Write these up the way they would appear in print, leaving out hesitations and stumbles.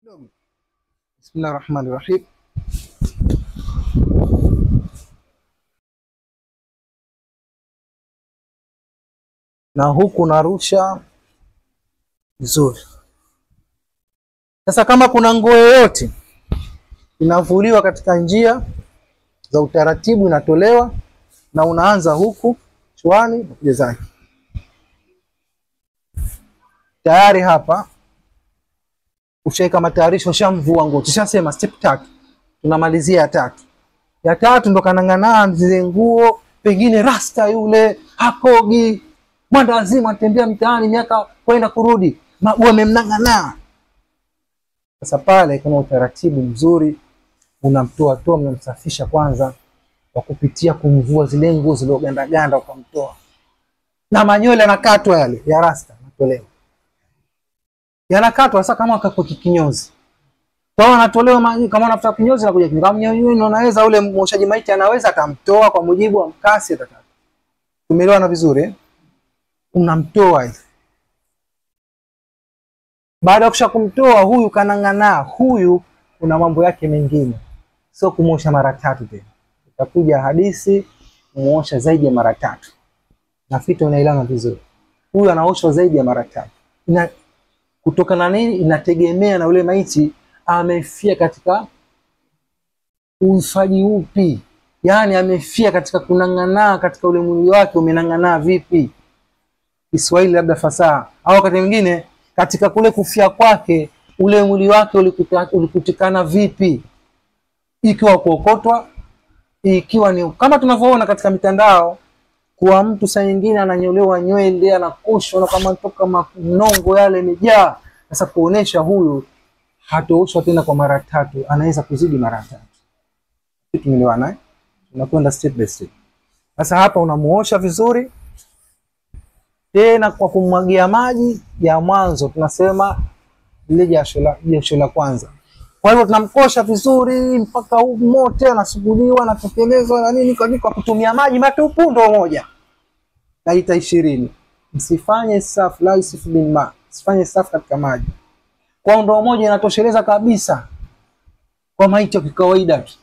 Bismillahirrahmanirrahim. Na huku narusha vizuri. Sasa kama kuna nguo yoyote inavuliwa katika njia za utaratibu, inatolewa na unaanza huku chwani kuja zake. Tayari hapa ushaika matayarisho, shamvua nguo. Tushasema step 3. Tunamalizia ya 3. Ya 3 ndo kanang'ana zile nguo, pengine rasta yule hakogi, mwanda lazima atembea mtaani miaka kwenda kurudi, mabua memnang'ana. Sasa pale kuna utaratibu mzuri, unamtoa toa, mnamsafisha kwanza kwa kupitia kumvua zile nguo zilizoganda ganda, ukamtoa. Na manywele yanakatwa, yale ya rasta natolewa. Yanakatwa sasa kama kwa kinyozi. Toa anatolewa kama unafuta kinyozi na kuja kinyozi. Kama kinyozi unaweza, ule mwoshaji maiti anaweza akamtoa kwa mujibu wa mkasi atakata. Tumeelewana vizuri eh? Unamtoa hivi. Baada ya kusha kumtoa huyu kanang'ana, huyu kuna mambo yake mengine. Sio kumosha mara 3 tena. Utakuja hadithi muosha zaidi ya mara 3. Na fito unaelewana vizuri. Huyu anaoshwa zaidi ya mara 3. Kutoka na nini? Inategemea na ule maiti amefia katika ufaji upi. Yani amefia katika kunang'ana, katika ule mwili wake umenang'ana vipi. Kiswahili labda fasaha. Au wakati mwingine katika kule kufia kwake ule mwili wake ulikutikana vipi. Ikiwa kuokotwa, ikiwa ni kama tunavyoona katika mitandao, kwa mtu saa nyingine ananyolewa nywele, anakoshwa na kama toka mnongo yale imejaa. Sasa kuonesha huyu hatooshwa tena kwa mara 3, anaweza kuzidi mara 3. Tumeelewana eh? Tunakwenda step by step. Sasa hapa unamuosha vizuri tena kwa kumwagia maji ya mwanzo, tunasema ile jasho la kwanza. Kwa hivyo tunamkosha vizuri mpaka mote anasuguliwa na kutelezwa na nini kwa kutumia maji matupu ndoo moja. Naita 20. Msifanye safu la isifu bin ma. Msifanye safu katika maji. Kwa ndoo moja inatosheleza kabisa kwa maiti ya kawaida tu.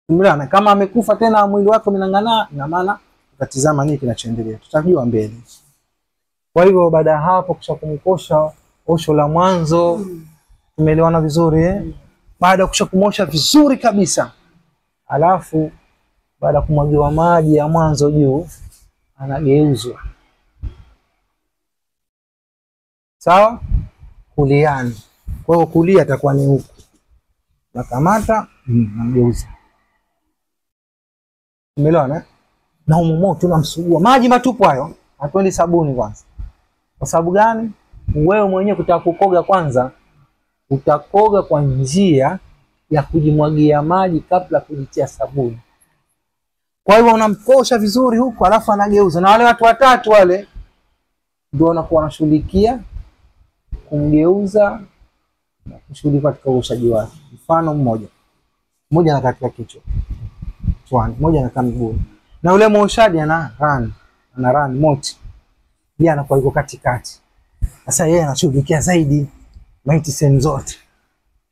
Umeona kama amekufa tena mwili wake umenang'ana, ina maana tutatizama nini kinachoendelea. Tutajua mbele. Kwa hivyo baada ya hapo kisha kumkosha osho la mwanzo, tumeelewana vizuri eh? Baada ya kisha kumosha vizuri kabisa, alafu baada ya kumwagiwa maji ya mwanzo juu, anageuzwa. Sawa? Kuliani. Kwa hiyo kulia atakuwa ni huku. Nakamata, namgeuza. Umeelewana? Na umumo tunamsugua. Maji matupu hayo, hatuendi sabuni kwanza. Kwa sababu gani? Wewe mwenyewe kutaka kukoga kwanza, utakoga kwa njia ya kujimwagia maji kabla kujitia sabuni. Kwa hivyo unamkosha vizuri huku, alafu anageuza. Na wale watu watatu wale ndio wanakuwa wanashughulikia kumgeuza na kushughulika katika uoshaji wake. Mfano mmoja anakatika kichwa, chwani, mmoja anakaa mguu. Na ule mwoshaji ana run moti. Yeye anakuwa yuko katikati. Sasa yeye anashughulikia zaidi maiti sehemu zote.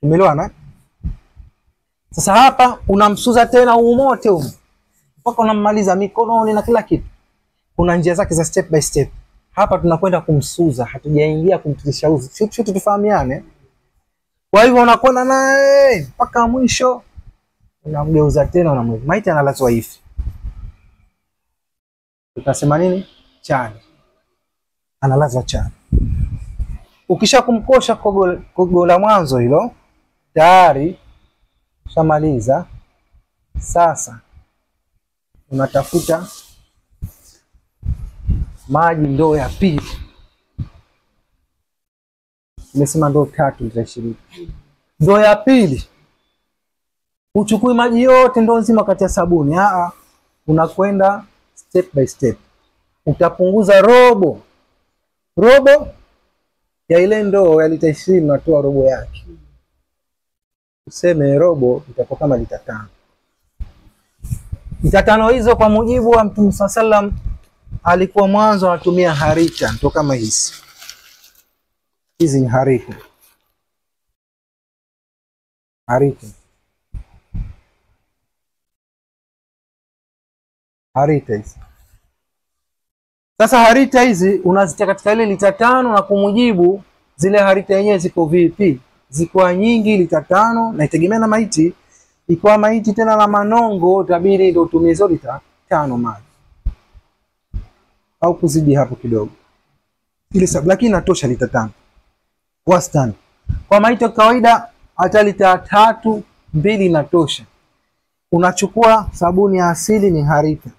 Umeelewana? Sasa hapa unamsuza tena umote huo mpaka unammaliza mikononi na kila kitu. Kuna njia zake za step by step. Hapa tunakwenda kumsuza, hatujaingia kumtilisha uzi. Sisi tufahamiane. Kwa hivyo unakwenda naye mpaka mwisho, unamgeuza tena, unamweka. Maiti analazwa hivi. Tutasema nini? Chani. Analazwa chani. Ukisha kumkosha kogo la mwanzo hilo, tayari shamaliza. Sasa unatafuta maji ndoo ya pili. Nimesema ndoo 3 20. Ndoo ya pili. Uchukue maji yote ndoo nzima kati ya sabuni. Unakwenda step by step. Utapunguza robo ya ile ndoo ya lita 20, unatoa robo yake. Useme robo itakuwa kama lita 5. Lita 5 hizo kwa mujibu wa Mtume sallam alikuwa mwanzo anatumia harika, ndio kama hizi. Hizi ni harika. Harita. Harita hizi. Sasa harita hizi unazitia katika ile lita 5 na kumujibu zile harita yenyewe ziko vipi? Ziko nyingi lita 5 na itegemea na maiti. Ikiwa maiti tena na manongo tabiri ndio utumie hizo lita 5 maji. Au kuzidi hapo kidogo. Ile sababu lakini inatosha lita 5. Wastani. Kwa maiti kawaida hata lita 3 2 inatosha. Unachukua sabuni ya asili ni harita.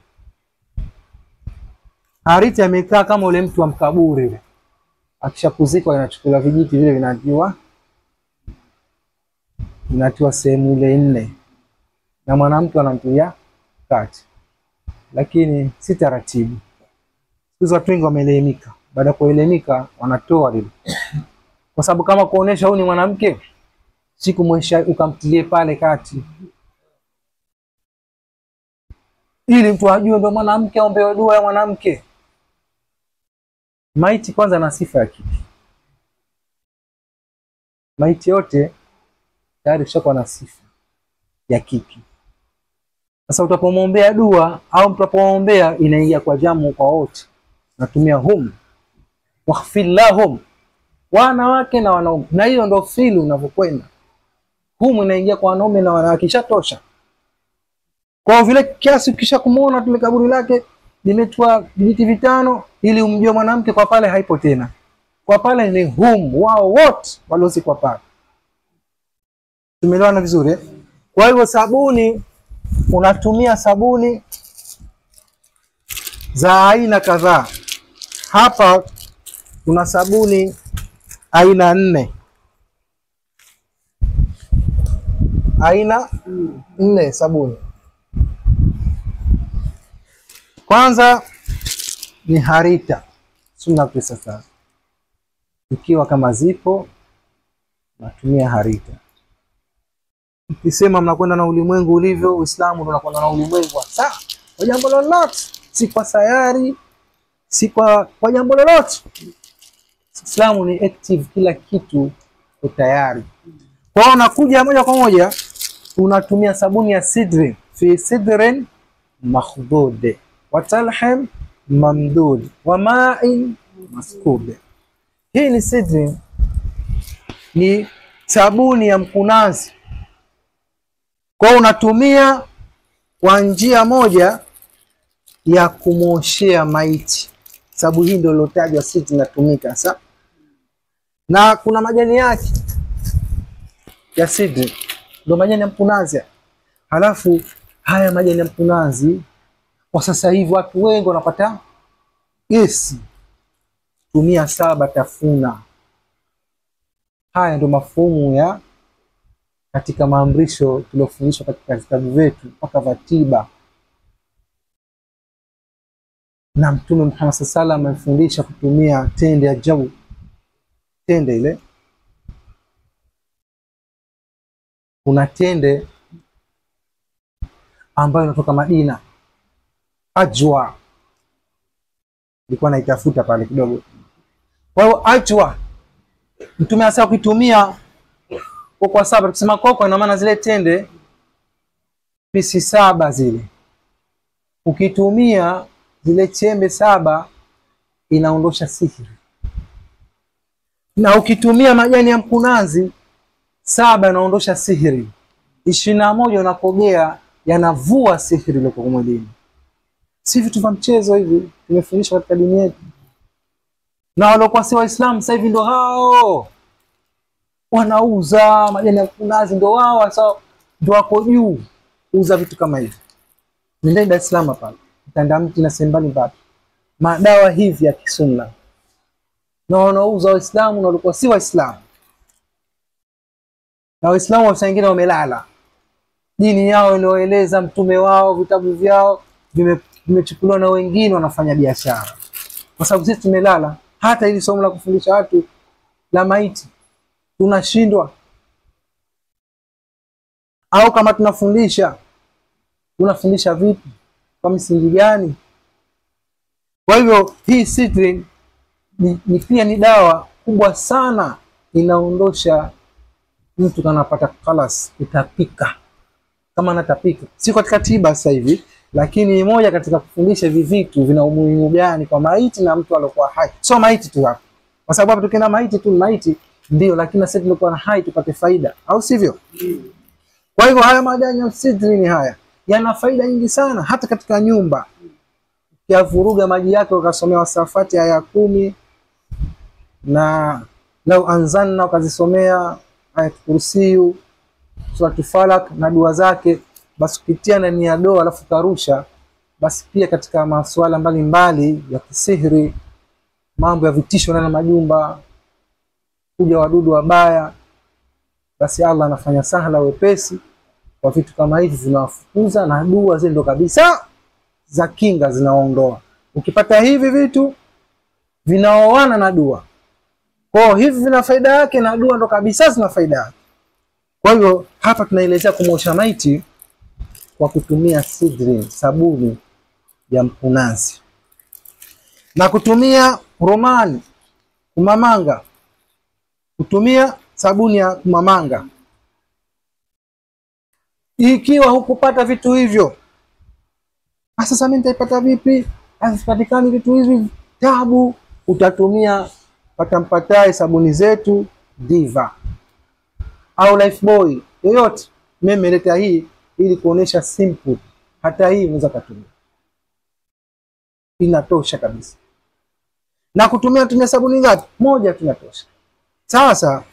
Harita imekaa kama ule mtu wa mkaburi ile. Akishakuzikwa inachukua vijiti vile vinatiwa sehemu ile 4. Na mwanamke anamtia kati. Lakini si taratibu. Sisi watu wengi wameelemika. Baada ya kuelemika wanatoa lile. Kwa sababu kama kuonesha huyu ni mwanamke, siku mwisha ukamtilie pale kati. Ili mtu ajue ndio mwanamke, aombe dua ya mwanamke. Maiti kwanza na sifa ya kike. Maiti yote tayari shakuwa na sifa ya kike. Sasa utapomwombea dua au mtapomwombea inaingia kwa jamu kwa wote. Natumia hum. Waghfir lahum. Wanawake na wanaume. Na hiyo ndio fili unavyokwenda. Hum inaingia kwa wanaume na wanawake ishatosha. Kwa vile kiasi kisha kumuona tule kaburi lake limetwa vijiti 5 ili umjue mwanamke kwa pale haipo tena. Kwa pale ni hum wao wote walozikwa pale. Tumeelewana vizuri eh? Kwa hivyo sabuni unatumia sabuni za aina kadhaa. Hapa kuna sabuni aina 4. Aina 4 sabuni. Kwanza ni harita. Sunna pesa sasa. Ikiwa kama zipo natumia harita. Ukisema mnakwenda na ulimwengu ulivyo, Uislamu tunakwenda na ulimwengu sawa. Kwa jambo lolote, si kwa sayari, si kwa jambo lolote. Uislamu ni active, kila kitu kwa tayari. Kwa hiyo unakuja moja kwa moja unatumia sabuni ya sidri, fi sidrin makhdud wa talham mamdud wa ma'in maskub. Hii ni sidri, ni sabuni ya mkunazi. Kwa unatumia kwa njia moja ya kumwoshea maiti. Sababu hii ndio ilotajwa sidri inatumika sasa. Na kuna majani yake ya sidri, ndio majani ya mkunazi. Halafu haya majani ya mkunazi kwa sasa hivi watu wengi wanapata gesi. Tumia 7 tafuna. Haya ndio mafumu ya katika maamrisho tuliofundishwa katika vitabu vyetu mpaka vatiba. Na Mtume Muhammad sallallahu alaihi wasallam amefundisha kutumia tende ya jau. Tende ile. Kuna tende ambayo inatoka Madina. Ajwa. Nilikuwa naitafuta pale kidogo. Kwa hiyo ajwa Mtume asema kuitumia kwa 7. Tukisema koko ina maana zile tende pisi 7 zile. Ukitumia zile chembe 7 inaondosha sihiri. Na ukitumia majani ya mkunazi 7 inaondosha sihiri. 21 unakogea yanavua sihiri ile kwa mwilini. Si vitu vya mchezo hivi, tumefundishwa katika dini yetu. Na waliokuwa si Waislamu sasa hivi ndio hao wanauza majani ya mkunazi, ndio wao sasa ndio wako juu uza vitu kama hivi. Nenda Dar es Salaam hapa, Tandamti na sembali mbali. Madawa hivi ya kisunna. Na wanauza Waislamu na walikuwa si Waislamu. Na Waislamu wa wengine wamelala. Dini yao inaoeleza mtume wao, vitabu vyao vimechukuliwa na wengine wanafanya biashara. Kwa sababu sisi tumelala. Hata hili somo la kufundisha watu la maiti tunashindwa. Au kama tunafundisha vipi? Kwa msingi gani? Kwa hivyo hii sidri ni pia ni dawa kubwa sana, inaondosha mtu kanapata khalas kutapika, kama anatapika, si katika tiba sasa hivi, lakini moja katika kufundisha hivi vitu vina umuhimu gani kwa maiti na mtu aliyokuwa hai. So maiti tu hapa, kwa sababu tukienda maiti tu maiti ndio, lakini sisi tulikuwa na hai tupate faida, au sivyo? Kwa hivyo haya majani ya sidri ni haya yana faida nyingi sana, hata katika nyumba ukivuruga maji yake ukasomea wasafati aya 10 na lau anzalna ukazisomea ayat kursiyu, suratul falak na dua zake, basi kupitia ndani ya doa alafu karusha, basi pia katika masuala mbalimbali ya kisihiri, mambo ya vitisho ndani ya majumba, kuja wadudu wabaya, basi Allah anafanya sahla wepesi kwa vitu kama hivi, zinawafukuza na dua zile ndo kabisa za kinga zinaondoa. Ukipata hivi vitu vinaoana na dua, kwa hivi vina faida yake na dua ndo kabisa zina faida yake. Kwa hiyo hapa tunaelezea kumosha maiti kwa kutumia sidri, sabuni ya mkunazi, na kutumia romani, kumamanga, kutumia sabuni ya kumamanga. Ikiwa hukupata vitu hivyo, sasa mimi nitaipata vipi? Hazipatikani vitu hivi, tabu. Utatumia patampatai sabuni zetu Diva au Lifebuoy yoyote. Mimi nimeleta hii ili kuonesha simple, hata hii unaweza kutumia, inatosha kabisa. Na kutumia sabuni ngapi? Moja tunatosha. Sasa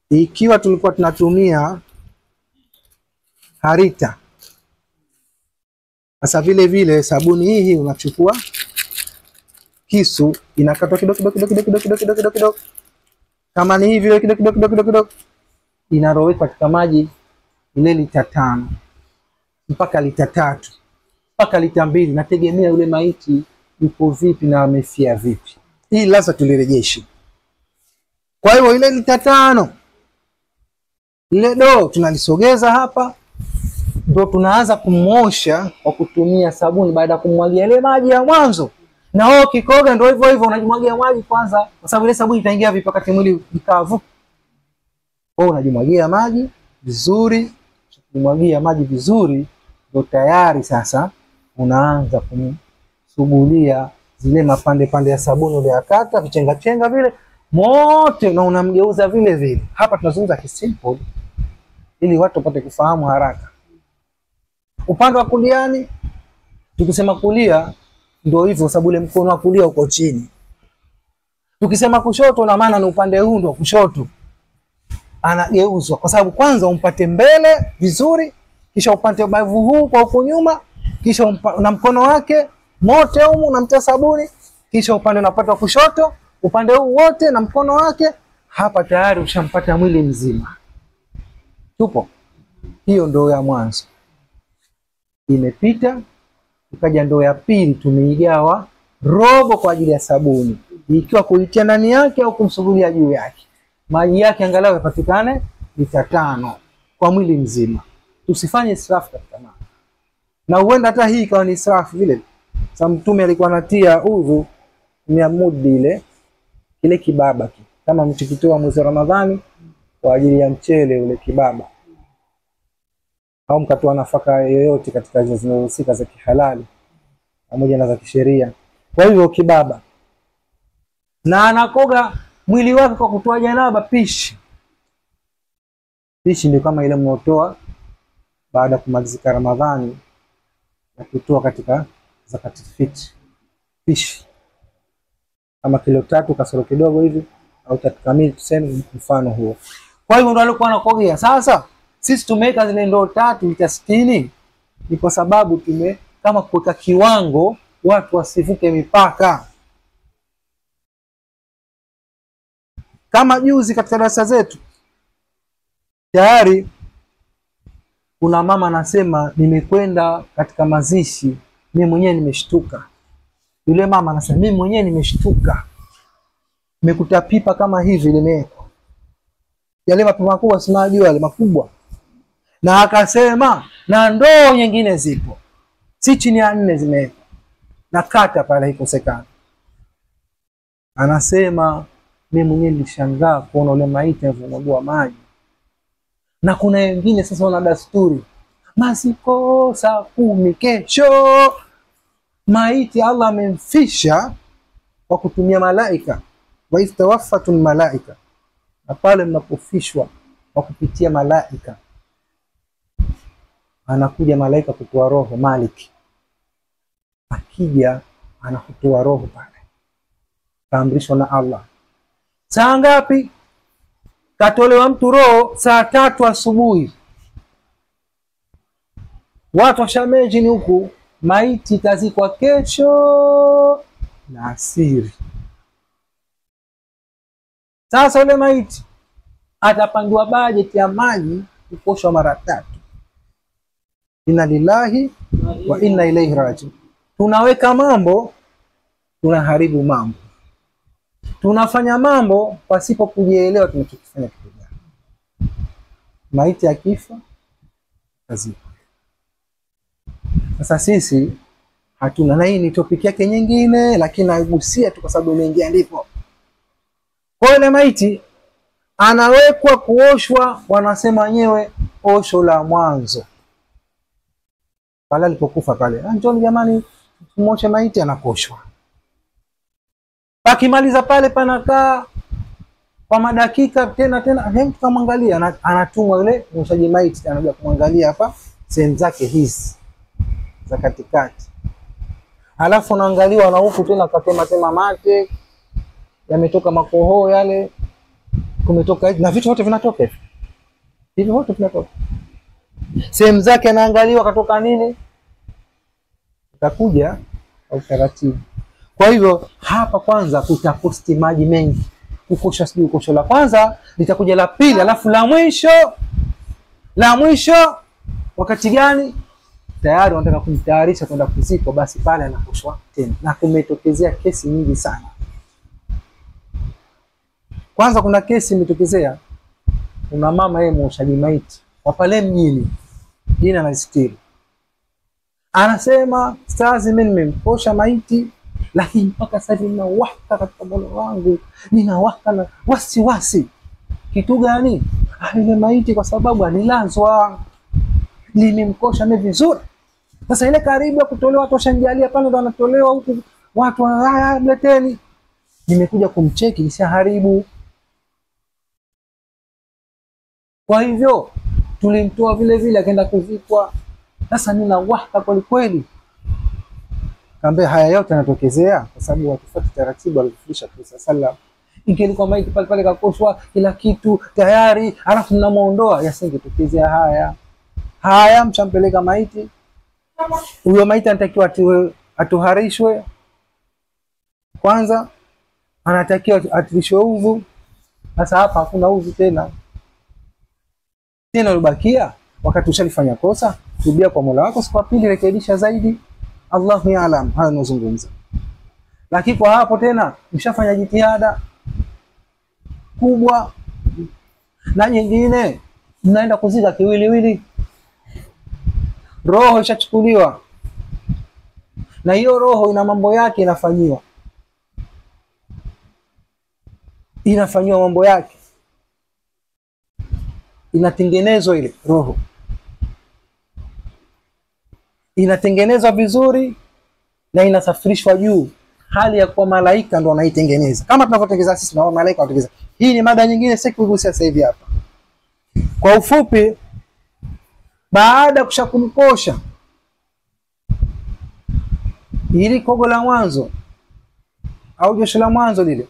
ikiwa tulikuwa tunatumia harita, sasa vile vile sabuni hii unachukua kisu, inakatwa kidogo, kama ni hivi kidogo, inarowekwa katika maji ile lita 5 mpaka lita 3 mpaka lita 2, nategemea yule maiti yuko vipi na amefia vipi. Hii lazima tulirejeshe. Kwa hiyo ile lita 5 ile do tunalisogeza hapa, ndio tunaanza kumosha kwa kutumia sabuni baada ya kumwagia ile maji ya mwanzo. Na wewe kikoga ndio hivyo hivyo, unajimwagia maji kwanza, kwa sababu ile sabuni itaingia vipi wakati mwili mkavu. Wewe unajimwagia maji vizuri, unajimwagia maji vizuri, ndio tayari sasa unaanza kumsugulia zile mapande ya sabuni uliyokata vichenga vile mote, na unamgeuza vile vile. Hapa tunazungumza kisimple ili watu wapate kufahamu haraka. Upande wa kuliani, tukisema kulia ndio hivyo, sababu ile mkono wa kulia uko chini. Tukisema kushoto, na maana ni upande huu ndio kushoto anageuzwa, kwa sababu kwanza umpate mbele vizuri, kisha upande ubavu huu kwa huko nyuma, kisha na mkono wake mote humu unamtia sabuni, kisha upande unapata kushoto, upande huu wote na mkono wake. Hapa tayari ushampata mwili mzima. Tupo. Hiyo ndoo ya mwanzo imepita. Ukaja ndoo ya pili, tumeigawa robo kwa ajili ya sabuni, ikiwa kuitia ndani yake au kumsugulia juu yake. Maji yake angalau yapatikane lita 5 kwa mwili mzima. Tusifanye israfu katika maji, na huenda hata hii ikawa ni israfu vile. Sababu Mtume alikuwa anatia udhu 100 mudi ile kibaba kama mchikitoa mwezi wa Ramadhani kwa ajili ya mchele ule kibaba, au mkatoa nafaka yoyote katika hizo zinazohusika za kihalali pamoja na za kisheria. Kwa hivyo kibaba, na anakoga mwili wake kwa kutoa janaba pishi. Pishi ndio kama ile mnaotoa baada ya kumalizika Ramadhani na kutoa katika zakati fit. Pishi kama kilo 3 kasoro kidogo hivi au 3 kamili, tuseme mfano huo. Kwa hivyo ndio alikuwa anakogea. Sasa sisi tumeweka zile ndoo 3 lita 60 ni kwa sababu kama kuweka kiwango watu wasivuke mipaka. Kama juzi katika darasa zetu tayari kuna mama anasema nimekwenda katika mazishi, mimi mwenyewe nimeshtuka. Yule mama anasema mimi mwenyewe nimeshtuka, nimekuta pipa kama hivi limewekwa, yale mapipa makubwa, sinajua yale makubwa, na akasema na ndoo nyingine zipo si chini ya 4 zimewekwa, na kata pale ikosekana. Anasema mimi mwenyewe nilishangaa kuona ule maiti anavomwagiwa maji Na kuna wengine sasa wana dasturi, maziko saa 10 kesho. Maiti Allah amemfisha kwa kutumia malaika, wa istawaffatul malaika, na pale mnapofishwa kwa kupitia malaika, anakuja malaika kutoa roho. Malik akija anakutoa roho pale, kaamrishwa na Allah. Saa ngapi? Katolewa mtu roho saa 3 asubuhi. Watu washamejini huku, maiti itazikwa kesho na asiri. Sasa ule maiti atapangiwa bajeti ya maji kukoshwa mara 3. Inna lillahi wa inna ilaihi rajiun. Tunaweka mambo, tunaharibu mambo. Tunafanya mambo pasipo kujielewa tunachokifanya kitu gani. Maiti akifa azikwa. Sasa sisi hatuna, na hii ni topic yake nyingine, lakini naigusia tu kwa sababu imeingia ndipo. Kwa ile maiti anawekwa kuoshwa, wanasema wenyewe osho la mwanzo. Pale alipokufa pale, njoni jamani tumoshe maiti, anakoshwa. Akimaliza pale panakaa kwa madakika tena hem, tukamwangalia, anatumwa yule moshaji maiti, anakuja kumwangalia hapa sehemu zake hizi za katikati. Alafu naangaliwa na huku tena katema mate, yametoka makoho yale, kumetoka hivi na vitu vyote vinatoka hivi. Hivi vyote vinatoka. Sehemu zake anaangaliwa katoka nini? Utakuja au taratibu. Kwa hivyo hapa kwanza kutaposti maji mengi. Ukosha sijui ukosho la kwanza, litakuja la pili, alafu la mwisho. La mwisho wakati gani? Tayari wanataka kumtayarisha kwenda kuziko, basi pale anakoshwa tena. Na kumetokezea kesi nyingi sana. Kwanza kuna kesi imetokezea, kuna mama yeye mwoshaji maiti wa pale mjini, jina la Stiri. Anasema stazi, mimi nimemkosha maiti, lakini mpaka sasa ninawaka katika moyo wangu, ninawaka na wasiwasi. Kitu gani? Ile maiti kwa sababu anilazwa, nimemkosha mimi vizuri. Sasa ile karibu ya kutolewa, watu washanjalia pale, ndo anatolewa huku, watu haya mleteni. Nimekuja kumcheki, nishaharibu. Kwa hivyo tulimtoa vile vile akaenda kuzikwa. Sasa ninawaka kweli kweli. Kaambia haya yote yanatokezea kwa sababu watufuata taratibu alifundisha Mtume sallallahu. Ingelikuwa maiti pale pale kakoshwa kila kitu tayari, alafu mnamuondoa, yasingetokezea haya. Haya, mchampeleka maiti. Huyo maiti anatakiwa atuharishwe. Kwanza anatakiwa atilishwe udhu. Sasa hapa hakuna udhu tena. Tena ulibakia wakati ushalifanya kosa, tubia kwa Mola wako, siku ya pili rekebisha zaidi. Allahu ya'lam, hayo nazungumza. Lakini kwa hapo tena mshafanya jitihada kubwa, na nyingine mnaenda kuzika kiwiliwili. Roho ishachukuliwa, na hiyo roho ina mambo yake, inafanywa mambo yake, inatengenezwa. Ile roho inatengenezwa vizuri na inasafirishwa juu, hali ya kuwa malaika ndo wanaitengeneza kama tunavyotengeneza sisi, na malaika wanatengeneza. Hii ni mada nyingine, sasa kuigusia sasa hivi hapa. Kwa ufupi, baada ya kushakumkosha ili kogo la mwanzo au josho la mwanzo lile,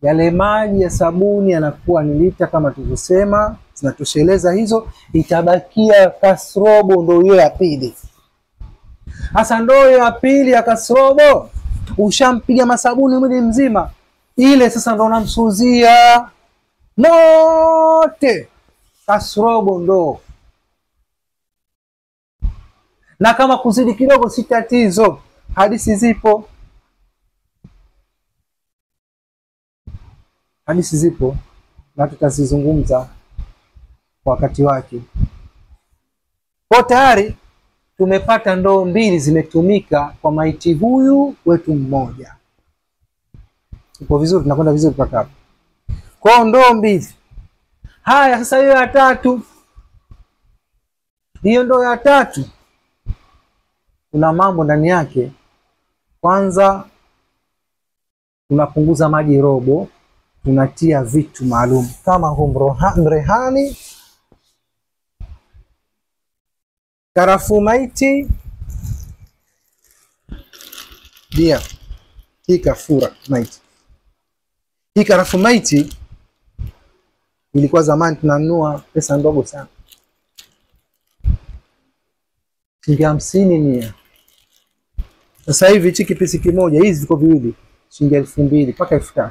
yale maji ya sabuni yanakuwa ni lita kama tulivyosema, zinatosheleza hizo. Itabakia kasrobo, ndio hiyo ya pili. Hasa ndio ya pili ya kasrobo, ushampiga masabuni mwili mzima, ile sasa ndio unamsuzia mote kasrobo ndo. Na kama kuzidi kidogo si tatizo, hadithi zipo. Hadithi zipo na tutazizungumza kwa wakati wake. Kwa tayari tumepata ndoo mbili zimetumika kwa maiti huyu wetu mmoja. Ipo vizuri, tunakwenda vizuri mpaka hapo. Kwa ndoo mbili. Haya, sasa hiyo ya tatu Hiyo ndoo ya tatu kuna mambo ndani yake. Kwanza tunapunguza maji robo, tunatia vitu maalum kama mrehani, karafuu maiti, dia hii kafura maiti. Hii karafuu maiti ilikuwa zamani tunanunua pesa ndogo sana, shilingi 50 100. Sasa hivi hichi kipisi kimoja, hizi ziko viwili, shilingi 2000 mpaka 3000,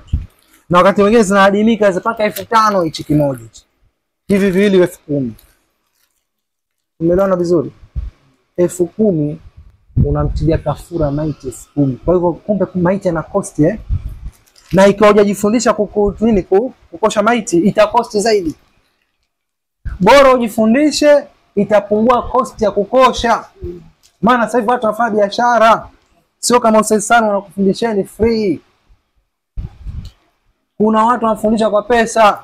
na wakati mwingine zinaadimika mpaka 5000 hichi kimoja hichi. Hivi viwili 10,000. Umeelewana vizuri? 10,000 unamtilia kafura maiti 10,000. Kwa hivyo kumbe maiti ina cost na ikiwa hujajifundisha kukosha maiti itakosti zaidi. Bora ujifundishe, itapungua cost ya kukosha. Maana sasa hivi watu wanafanya biashara, sio kama usisana wanakufundisheni free. Kuna watu wanafundisha kwa pesa,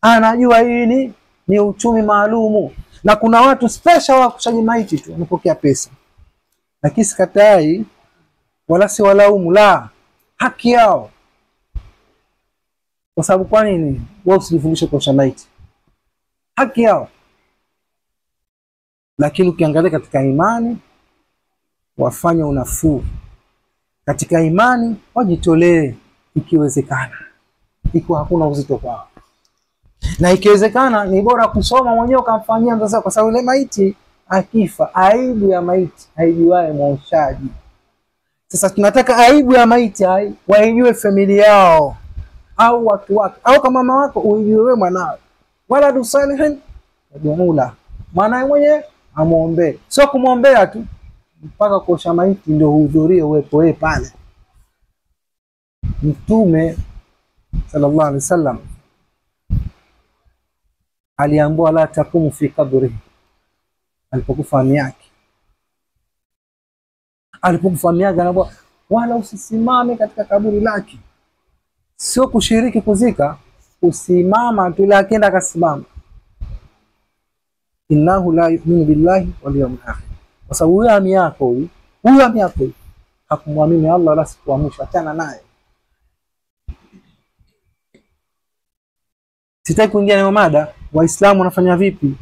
anajua hii ni uchumi maalumu, na kuna watu special wa kushaji maiti tu wanapokea pesa. Lakini sikatai wala si walaumu, la, haki yao. Kwa sababu kwa nini wao usijifundishe kukosha maiti? Haki yao. Lakini ukiangalia katika imani, wafanye unafuu. Katika imani wajitolee ikiwezekana, ikiwa hakuna uzito kwao. Na ikiwezekana ni bora kusoma mwenyewe ukamfanyia mzazi, kwa sababu ile maiti akifa, aibu ya maiti haijuae mwaoshaji. Sasa tunataka aibu ya maiti waijue familia yao au watu wake, au kama mama wako uijue wewe mwanawe. Wala dusalihin yadumula, mwanae mwenyewe amuombe, sio kumuombea tu mpaka kuosha maiti ndio uhudhurie uwepo wewe pale. Mtume sallallahu alaihi wasallam aliambiwa la takumu fi kabri, alipokufa ami yake. Alipokufa ami yake anaambiwa wala usisimame katika kaburi lake. Sio kushiriki kuzika, usimama tu, lakini akasimama. Innahu la yu'minu billahi wal yawmil akhir. Kwa sababu huyo ami yako hakumwamini Allah wala siku ya mwisho, achana naye. Sitaki kuingia na mada Waislamu wanafanya vipi,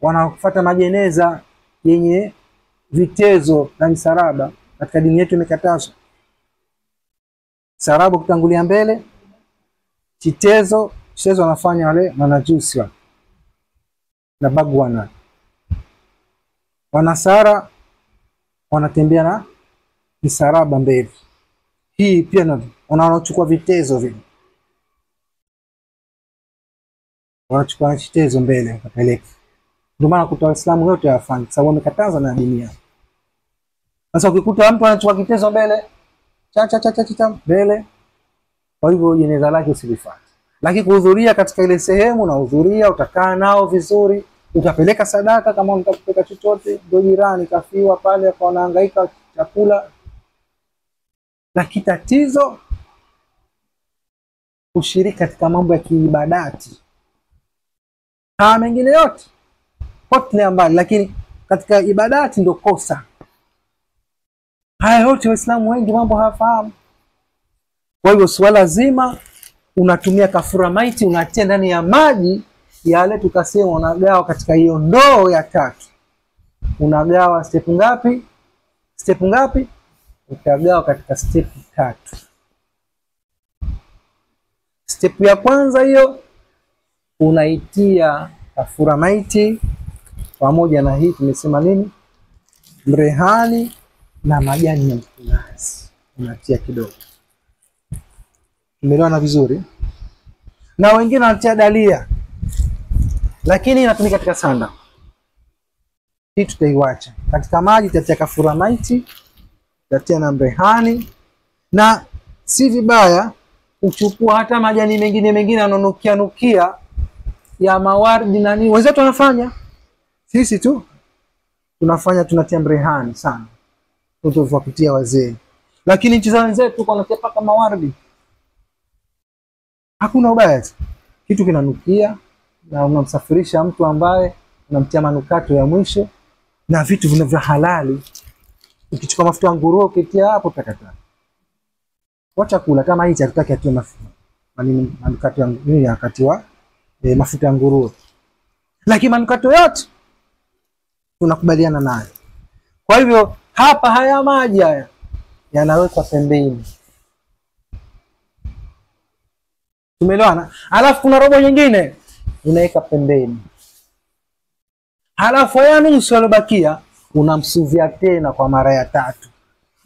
wanafuata majeneza yenye vitezo na misaraba. Katika dini yetu imekatazwa sarabu kutangulia mbele, chitezo wanafanya wale manajusi na bagwana. Wanasara wanatembea na misaraba mbele. Hii pia na wanachukua vitezo vile, wanachukua chitezo mbele wakapeleka. Ndio maana kutoa Waislamu wote wafanye, sababu wamekataza na dini yao. Sasa ukikuta mtu anachukua kitezo mbele, cha mbele, kwa hivyo jeneza lake usilifuate. Lakini kuhudhuria katika ile sehemu, na hudhuria, utakaa nao vizuri, utapeleka sadaka kama mtakupeka chochote, ndio jirani kafiwa pale kwa wanahangaika chakula. Lakini tatizo kushiriki katika mambo ya kiibadati. Mengine yote potelea mbali, lakini katika ibadati ndio kosa. Haya yote Waislamu wengi mambo hawafahamu. Kwa hivyo swala zima unatumia kafura maiti, unatia ndani ya maji yale tukasema, unagawa katika hiyo ndoo ya tatu. Unagawa step ngapi? Step ngapi? Utagawa katika step 3. Step ya kwanza hiyo unaitia kafura maiti pamoja na hii tumesema nini, mrehani na majani ya mkunazi, unatia kidogo. Umeelewana vizuri? Na wengine wanatia dalia, lakini inatumika katika sanda. Hii tutaiwacha. Katika maji tutatia kafura maiti, tutatia na mrehani, na si vibaya uchukua hata majani mengine yanonukia ya mawardi na nini. Wenzetu wanafanya, sisi tu tunafanya, tunatia mrehani sana tutofuwa kutia wazee. Lakini nchi za wenzetu wanatia paka mawardi. Hakuna ubaya, kitu kinanukia na unamsafirisha mtu ambaye unamtia manukato ya mwisho na vitu vinavyo halali. Ukichukua mafuta ya nguruwe ukitia hapo takata. Wacha kula kama hichi hatutaki atoe mafuta. Manukato ya nini wakati wa mafuta ya nguruwe. Lakini manukato yote tunakubaliana nayo. Kwa hivyo hapa haya maji haya yanawekwa pembeni. Tumeelewana? Alafu kuna robo nyingine unaweka pembeni. Halafu ya nusu alobakia unamsuzia tena kwa mara ya 3.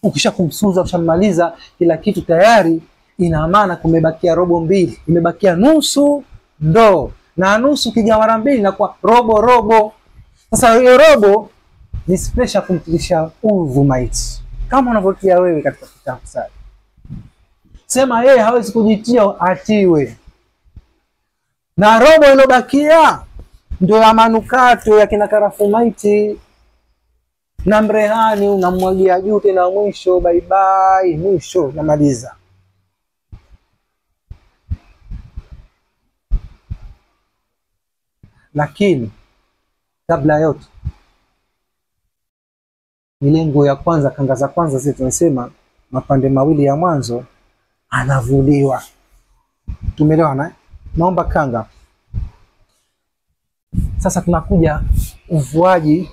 Ukisha kumsuza ushamaliza kila kitu tayari, ina maana kumebakia robo mbili, imebakia nusu ndoo. Na nusu kigawa mara mbili na kwa robo. Sasa hiyo robo ni special kumtilisha udhu maiti. Kama unavyotia wewe katika kitabu sasa. Sema yeye hawezi kujitia atiwe. Na robo iliyobakia ndio ya manukato ya kina karafuu maiti na mrehani, unamwagia juu tena mwisho, bye bye, mwisho namaliza. Lakini kabla yote ile nguo ya kwanza, kanga za kwanza zile tunasema mapande mawili ya mwanzo anavuliwa. Tumeelewana? Naomba kanga. Sasa tunakuja uvuaji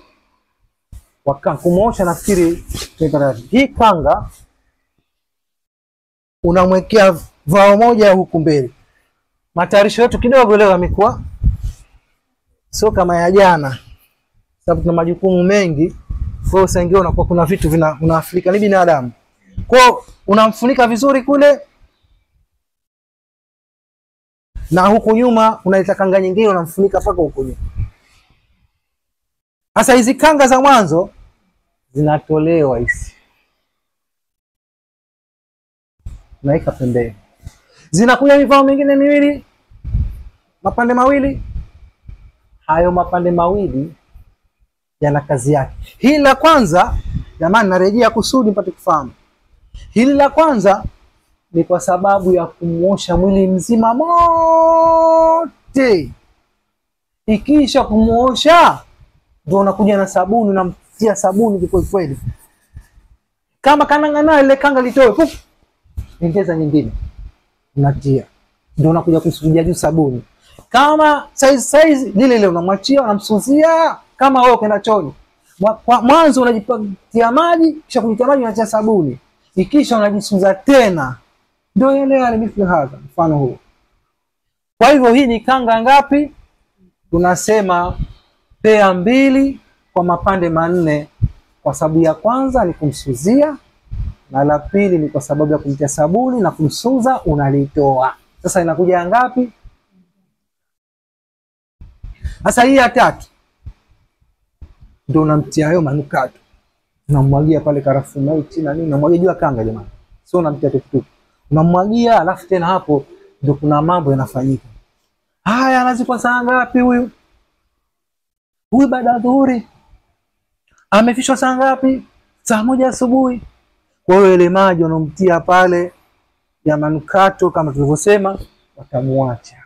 wa kanga. Kumuosha nafikiri hii kanga unamwekea vao moja huku mbele. Matayarisho yetu kidogo leo yamekuwa sio kama ya jana. Sababu tuna majukumu mengi. Kwa hiyo sasa unakuwa kuna vitu unaafrika ni binadamu. Kwa hiyo unamfunika vizuri kule. Na huku nyuma unaleta kanga nyingine unamfunika paka huko nyuma. Sasa hizi kanga za mwanzo zinatolewa hizi. Naika pembeni. Zinakuja mifano mingine miwili. Mapande mawili. Hayo mapande mawili yana kazi yake. Hili la kwanza, jamani narejea kusudi mpate kufahamu. Hili la kwanza ni kwa sababu ya kumuosha mwili mzima mote. Ikisha kumuosha ndio unakuja na sabuni, unamtia sabuni kwa kweli. Kama kanangana ile kanga litoe, ongeza nyingine. Unatia. Ndio unakuja kusujudia juu sabuni. Kama size lile unamwachia, unamsuzia kama wewe ukienda chooni. Mwanzo unajipatia maji, kisha kujitia maji unatia sabuni. Ikisha unajisuza tena. Ndio ile mifano hapa, mfano huu. Kwa hivyo hii ni kanga ngapi? Tunasema pea 2 kwa mapande 4, kwa sababu ya kwanza ni kumsuzia na la pili ni kwa sababu ya kumtia sabuni na kumsuza unalitoa. Sasa inakuja ngapi? Sasa hii ya 3 ndio unamtia hayo manukato. Unamwagia pale karafuu maiti na nini, unamwagia juu ya kanga jamani. Sio unamtia tupu. Unamwagia alafu tena hapo ndio kuna mambo yanafanyika. Haya anazikwa saa ngapi huyu? Huyu baada ya dhuhuri. Amefishwa saa ngapi? Saa 1 asubuhi. Kwa hiyo ile maji unomtia pale ya manukato kama tulivyosema watamuacha.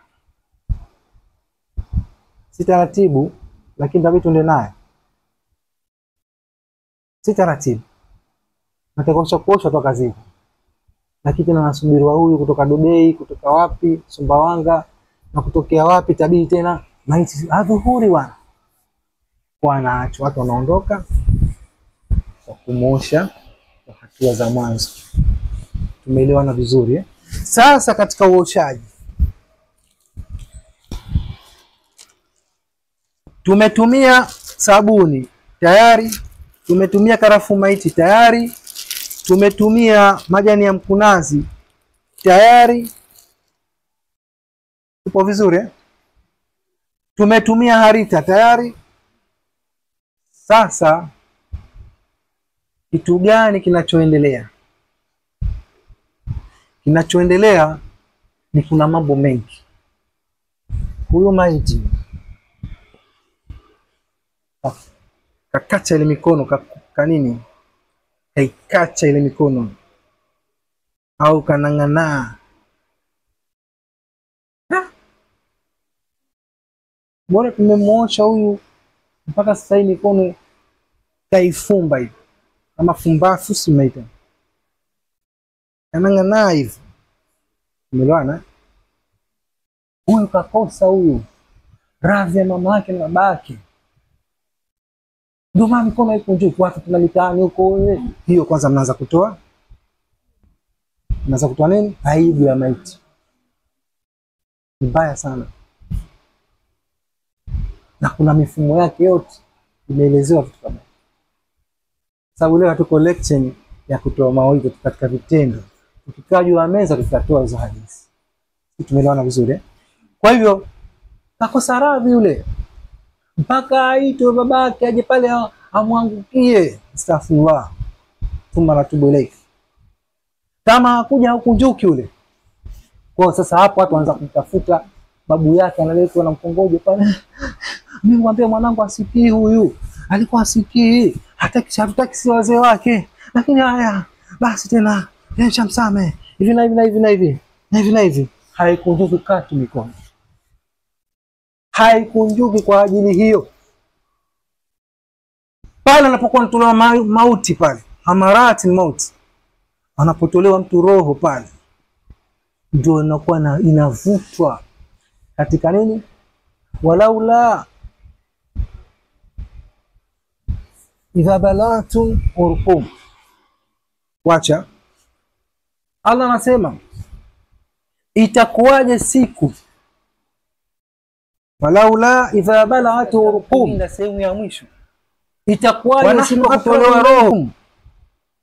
Si taratibu lakini tabii tuende naye. Si taratibu. Natakosha kuosha toka kazini. Lakini tena nasubiriwa huyu kutoka Dubai, kutoka wapi, Sumbawanga na kutokea wapi tabii tena maiti adhuhuri wana. Wanaacha watu wanaondoka kwa kumuosha kwa hatua za mwanzo. Tumeelewana vizuri eh? Sasa katika uoshaji tumetumia sabuni tayari, tumetumia karafuu maiti tayari, tumetumia majani ya mkunazi tayari. Tupo vizuri eh? Tumetumia harita tayari. Sasa kitu gani kinachoendelea? Kinachoendelea ni kuna mambo mengi. Huyo maiti kakacha ile mikono kanini? Kaikacha ile mikono au kanangana. Bora tumemuosha huyu mpaka sasa hivi mikono kaifumba hivi kama fumbafu simeita anang'ana hivi. Umeelewana? Huyu kakosa huyu radhi ya mama yake na baba yake, ndio maana mikono iko juu. Watu tuna mitaani huko wewe, hiyo kwanza mnaanza kutoa nini? Aibu ya maiti. Mbaya sana, na kuna mifumo yake yote imeelezewa vitu kama. Sababu leo hatuko lecture ya kutoa mawaidha katika vitendo, tukikaa juu ya meza tutatoa hizo hadithi. Tumeelewana vizuri eh? Kwa hivyo kakosa radhi yule mpaka aitwe babake aje pale amwangukie, astaghfirullah thumma natubu ilayk. Kama hakuja hukunjuki yule, kwa sasa hapo watu wanaanza kumtafuta babu yake, analetwa na mkongojo pale. Mimi mwambie mwanangu asikii, huyu alikuwa asikii, hataki si wazee wake, lakini haya basi tena chamsame hivi na hivi. Haikunjuki katu mikono, haikunjuki kwa ajili hiyo. Pale anapokuwa anatolewa mauti pale, amarati mauti, anapotolewa mtu roho pale, ndio inakuwa inavutwa katika nini? Walaula idha balatum urqum. Wacha Allah anasema itakuwaje siku, walaula idha bala'at urqum, na sehemu ya mwisho, itakuwaje siku kutolewa roho,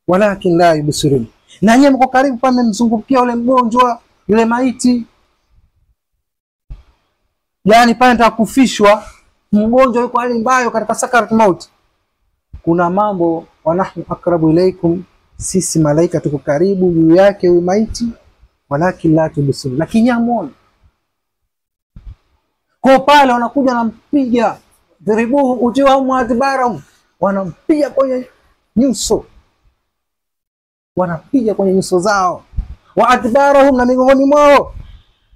walakin la yubsirun, na nyinyi mko karibu pale mmemzungukia yule mgonjwa, yule maiti, yani pale atakufishwa mgonjwa yuko hali mbaya katika sakarat maut. Kuna mambo, wa nahnu akrabu ilaikum, sisi malaika tuko karibu juu yake huyu maiti, walakin la tubsirun, lakini hamuoni. Kwa pale wanakuja nampiga, dhiribuhu ujiwahum wa adbarahum, wanampiga kwenye nyuso, wanapiga kwenye nyuso zao, wa adbarahum, na migongoni mwao.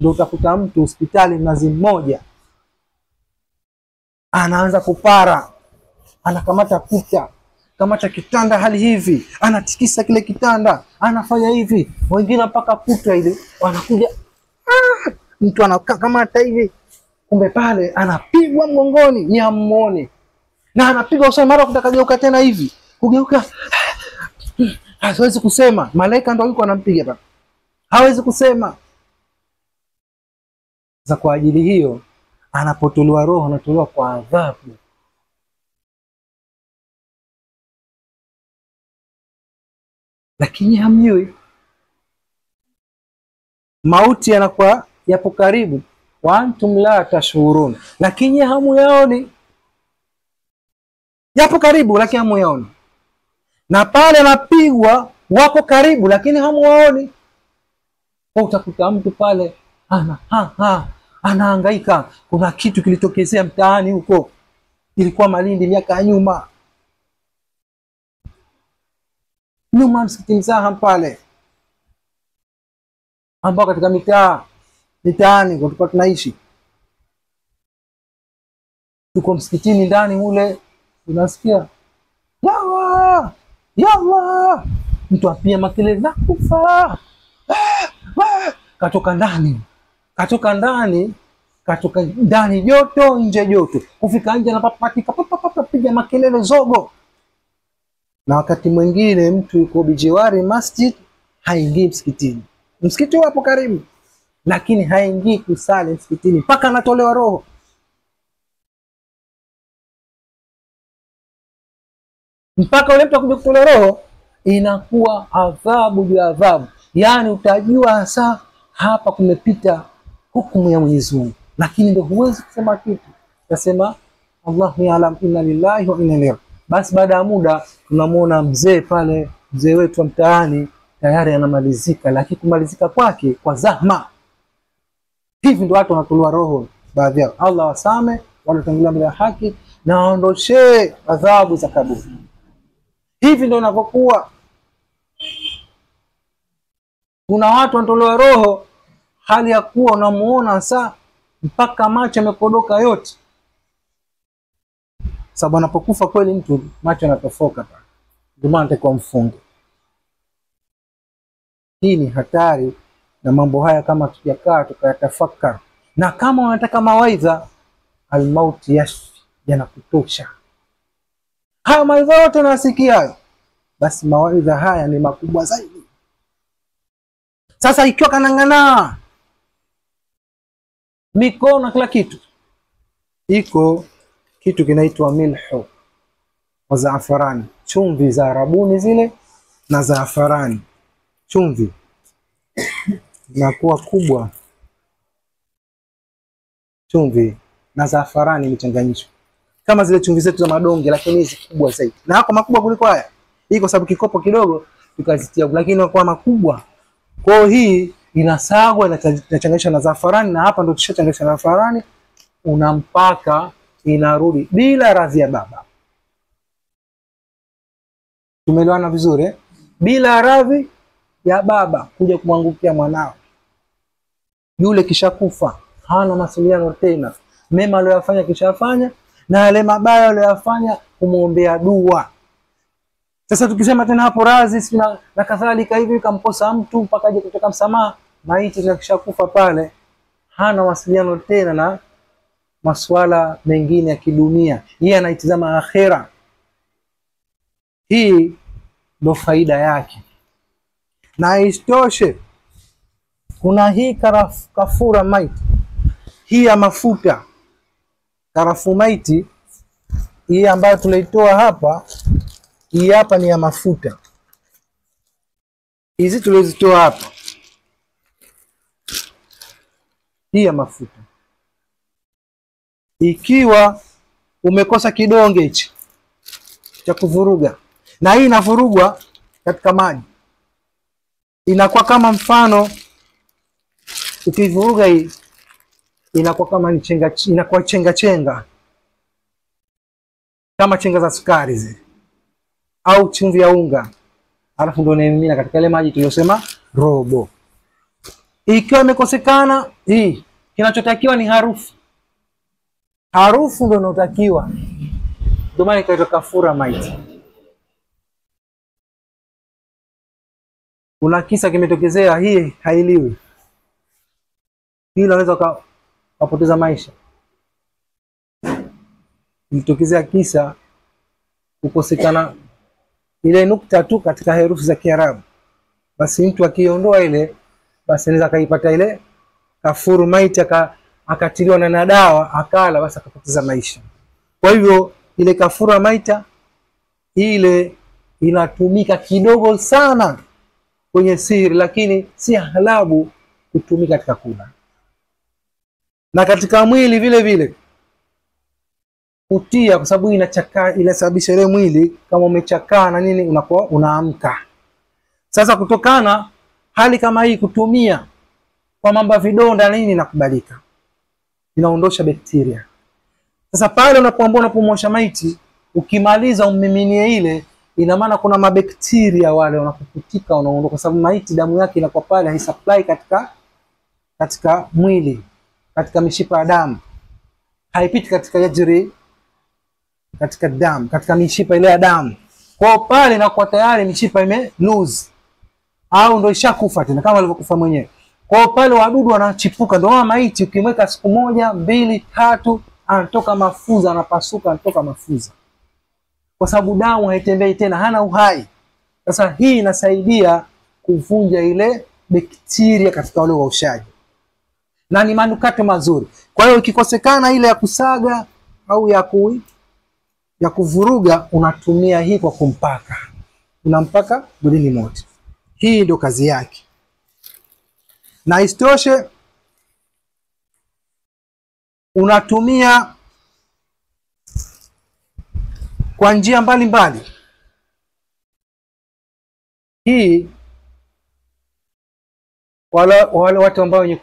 Ndio utakuta mtu hospitali mnazi mmoja anaanza kupara, anakamata kuta, kamata kitanda hali hivi, anatikisa kile kitanda, anafanya hivi, wengine mpaka kuta ile wanakuja, mtu anakamata hivi, kumbe pale anapigwa mgongoni, nyamuone, na anapigwa usoni, mara kutakageuka tena hivi, kugeuka hawezi kusema, malaika ndio yuko anampiga pale, hawezi kusema. Za kwa ajili hiyo anapotolewa roho, anatolewa kwa adhabu. Lakini hamjui mauti yanakuwa yapo karibu, wa antum la tashurun, lakini hamu yaoni. Yapo karibu lakini hamu yaoni, na pale anapigwa wako karibu lakini hamu waoni. Kwa utakuta mtu pale anahangaika, kuna kitu kilitokezea mtaani huko, ilikuwa Malindi miaka ya nyuma msikiti Msaha pale, ambao katika mitaani kwa tunaishi, tuko msikitini ndani mule, unasikia yawa mtu apia makelele na kufa, katoka ndani joto, nje joto, kufika nje anapapatika piga makelele zogo. Na wakati mwingine mtu yuko bijiwari masjid, haingii msikitini, msikiti wapo karibu, lakini haingii kusali msikitini mpaka anatolewa roho. Mpaka ule mtu akuja kutolewa roho, inakuwa adhabu juu ya adhabu. Yani utajua hasa hapa kumepita hukumu ya Mwenyezi Mungu, lakini ndio huwezi kusema kitu. Utasema Allahu ya'lam, inna lillahi wa inna ilaihi. Basi baada ya muda tunamuona mzee pale, mzee wetu wa mtaani tayari anamalizika, lakini kumalizika kwake kwa zahma. Hivi ndio watu wanatolewa roho baadhi yao. Allah wasame wale tangulia mbele ya haki na waondoshe adhabu za kaburi. Hivi ndio inavyokuwa. Kuna watu wanatolewa roho hali ya kuwa unamuona saa mpaka macho yamekodoka yote. sababu anapokufa kweli mtu macho yanatofoka pale, ndio maana atakuwa mfunge. Hii ni hatari, na mambo haya kama tujakaa tukayatafakari, na kama unataka mawaidha, almauti yashfi, yanakutosha. Haya mawaidha yote unasikia hayo, basi mawaidha haya ni makubwa zaidi. Sasa ikiwa kanangana mikono kila kitu, iko kitu kinaitwa milhu wa zaafarani, chumvi za Arabuni zile na zaafarani, chumvi inakuwa kubwa, chumvi na zaafarani mchanganyiko kama zile chumvi zetu za madonge, lakini hizi kubwa zaidi, na hako makubwa kuliko haya. Hii kwa sababu kikopo kidogo tukazitia, lakini kwa makubwa. Kwa hiyo hii inasagwa, inachanganyishwa na zaafarani, na hapa ndio tushachanganyisha na zaafarani, unampaka, inarudi bila radhi ya baba. Tumeelewana vizuri eh? Bila radhi ya baba kuja kumwangukia mwanao. Yule kishakufa, hana masuliano tena. Mema aliyofanya kishafanya, na yale mabaya aliyofanya kumuombea dua. Sasa tukisema tena hapo radhi na kadhalika hivi, kamkosa mtu mpaka aje kutoka msamaha, maiti kishakufa pale, hana masuliano tena na masuala mengine ya kidunia, yeye anaitazama akhera. Hii ndo faida yake. Na isitoshe kuna hii kafura maiti, hii ya mafuta karafu maiti, hii ambayo tunaitoa hapa, hii hapa ni ya mafuta. Hizi tulizitoa hapa, hii ya mafuta. Ikiwa umekosa kidonge hichi cha kuvuruga, na hii inavurugwa katika maji, inakuwa kama mfano, ukivuruga hii inakuwa kama ni chenga, inakuwa chenga kama chenga za sukari zile au chumvi ya unga, alafu ndio unaimimina katika ile maji tuliyosema robo. Ikiwa imekosekana hii, kinachotakiwa ni harufu. Harufu ndio inayotakiwa, ndio maana ikaitwa kafura maiti. Kuna kisa kimetokezea, hii hailiwi. Hii inaweza kupoteza maisha. Ilitokezea kisa kukosekana ile nukta tu katika herufi za Kiarabu. Basi mtu akiondoa ile, basi anaweza kaipata ile kafuru maiti, akatiliwa na dawa akala, basi akapoteza maisha. Kwa hivyo ile kafura maita ile inatumika kidogo sana kwenye siri, lakini si halabu kutumika katika kula. Na katika mwili vile vile kutia, kwa sababu inachakaa, inasababisha ile mwili kama umechakaa na nini, unakuwa unaamka. Sasa kutokana hali kama hii, kutumia kwa mambo vidonda na nini inakubalika, inaondosha bakteria. Sasa pale unapomosha maiti, ukimaliza ummiminie ile, ina maana kuna mabakteria wale wanakuputika, wanaondoka, kwa sababu maiti damu yake inakuwa pale, haisupply katika mwili, katika mishipa ya damu, haipiti katika yajri, katika damu, katika mishipa ile ya damu. Kwa pale inakuwa tayari mishipa ime lose au ndio ishakufa tena kama alivyokufa mwenyewe. Kwa pale wadudu wanachipuka. Ndio maiti ukimweka siku 1, 2, 3 anatoka mafuza, anapasuka, anatoka mafuza, kwa sababu damu haitembei tena, hana uhai. Sasa hii inasaidia kuvunja ile bakteria katika ule waushaji, na ni manukato mazuri. Kwa hiyo ikikosekana ile ya kusaga au ya kuvuruga, unatumia hii kwa kumpaka, unampaka mwilini mote. Hii ndio kazi yake. Na isitoshe unatumia kwa njia mbalimbali. Hii wale watu ambao wenye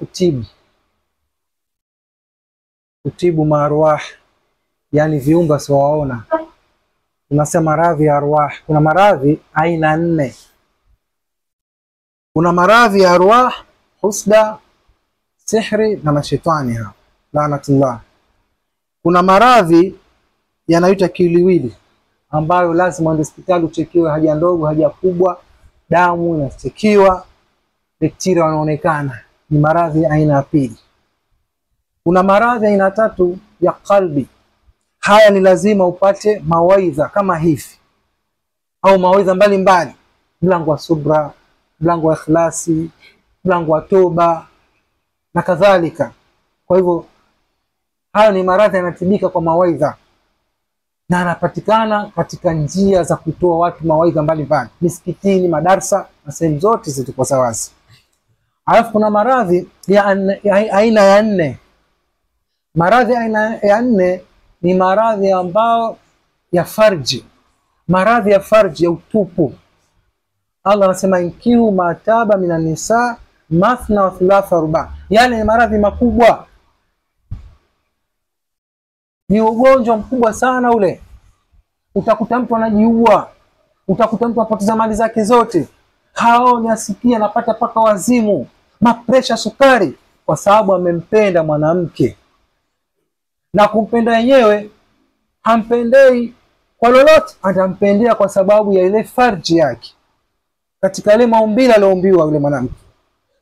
kutibu maarwah, yani viumbe siwaona, unasema maradhi ya arwah. Kuna maradhi aina 4. Kuna maradhi ya arwah, husda, sihri na mashaitani, laanatullah. Kuna maradhi yanaitwa kiwiliwili, ambayo lazima uende hospitali uchekiwe haja ndogo, haja kubwa, damu inachekiwa, bakteria wanaonekana. Ni maradhi aina ya pili. Kuna maradhi aina tatu ya kalbi. Haya ni lazima upate mawaidha kama hivi, au mawaidha mbalimbali, mlango wa subra, mlango wa ikhlasi, mlango wa toba na kadhalika. Kwa hivyo hayo ni maradhi yanatibika kwa mawaidha, na yanapatikana katika njia za kutoa watu mawaidha mbalimbali, misikitini, madarsa na sehemu zote ziko wazi. Alafu kuna maradhi ya aina ya nne. Maradhi aina ya nne ni maradhi ambao ya farji, maradhi ya farji, ya utupu. Allah anasema inkihu mataba minan nisa mathna wa thulatha ruba. Yale ni maradhi makubwa, ni ugonjwa mkubwa sana ule. Utakuta mtu anajiua, utakuta mtu apoteza mali zake zote, haoni, asikia, anapata paka wazimu, mapresha, sukari, kwa sababu amempenda mwanamke. Na kumpenda yenyewe hampendei kwa lolote, atampendea kwa sababu ya ile farji yake, katika ile maumbile aliyoumbiwa yule mwanamke.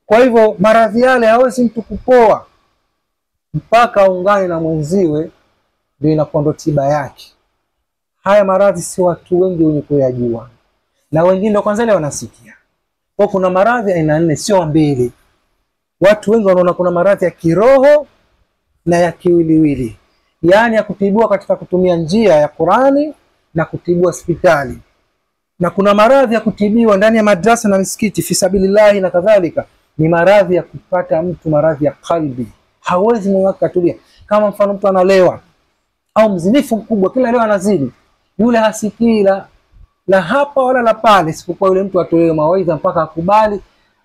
Kwa hivyo maradhi yale hawezi mtu kupoa mpaka aungane na mwenziwe, ndio inakuwa ndo tiba yake. Haya maradhi si watu wengi wenye kuyajua, na wengine ndio kwanza leo wanasikia. Kwa kuna maradhi aina nne, sio mbili. Watu wengi wanaona kuna maradhi ya kiroho na ya kiwiliwili, yani ya kutibiwa katika kutumia njia ya Qur'ani na kutibiwa hospitali, na kuna maradhi ya kutibiwa ndani ya madrasa na misikiti fisabilillahi na kadhalika. Ni maradhi ya kupata mtu maradhi ya kalbi, hawezi moyo wake kutulia. Kama mfano mtu analewa au mzinifu mkubwa, kila leo anazidi, yule hasikii la hapa wala la pale, isipokuwa yule mtu atolewe mawaidha mpaka akubali,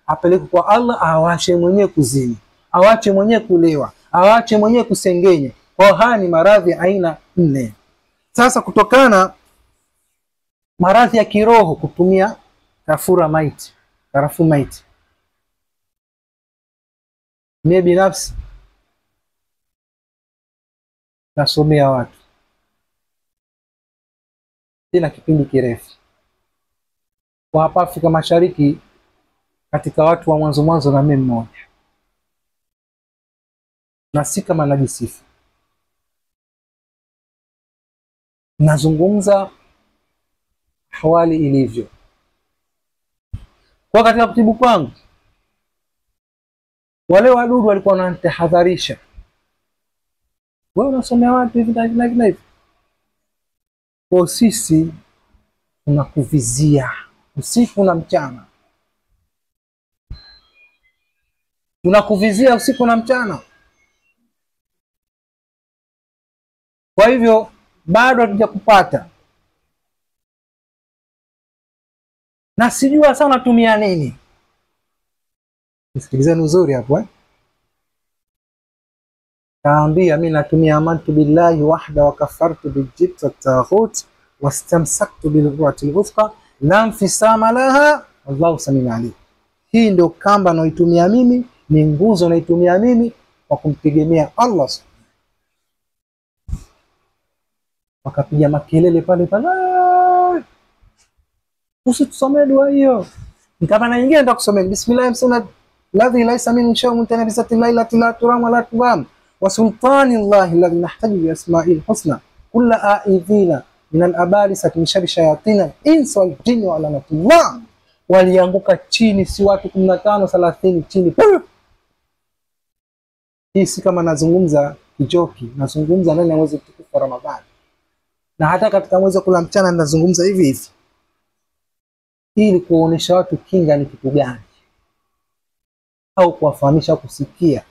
apeleke kwa Allah, awache mwenyewe kuzini, awache mwenyewe kulewa, awache mwenyewe kusengenya. Kwa haya ni maradhi aina nne. Sasa kutokana maradhi ya kiroho, kutumia karafuu maiti. Mimi binafsi nasomea watu tena kipindi kirefu kwa hapa Afrika Mashariki, katika watu wa mwanzo na mimi mmoja, na si kama najisifu, nazungumza hawali ilivyo. Kwa katika kutibu kwangu, wale wadudu walikuwa wananitahadharisha, wewe unasomea watu hivi na hivi. Kwa sisi tunakuvizia usiku na mchana, tunakuvizia usiku na mchana. Kwa hivyo bado hatuja kupata, na sijua sana tumia nini. Nisikilizeni uzuri hapo Kaambia mimi natumia amantu billahi wahda wa kafartu biljibti wat-taghut wastamsaktu bilurwati al-wuthqa la infisama laha wallahu samiun alim. Hii ndio kamba naoitumia mimi, ni nguzo naoitumia mimi kwa kumtegemea Allah. Wakapiga makelele pale, usitusomee dua hiyo. Nikama na nyingine nitakusomea bismillah msana ladhi laysa min shay'in tanabisati lailati la turam wala tubam wa sultanillahi alladhi nahtaju bi asma'il husna kullu a'idhina min al-abalisati min sharri shayatin insi wal jinni wa lanatullah. Walianguka chini, si watu 15 30 chini. Hii si kama nazungumza kijoki, nazungumza ndani ya mwezi mtukufu wa Ramadhani, na hata katika mwezi wa kula mchana nazungumza hivi hivi, ili kuonesha watu kinga ni kitu gani, au kuwafahamisha kusikia.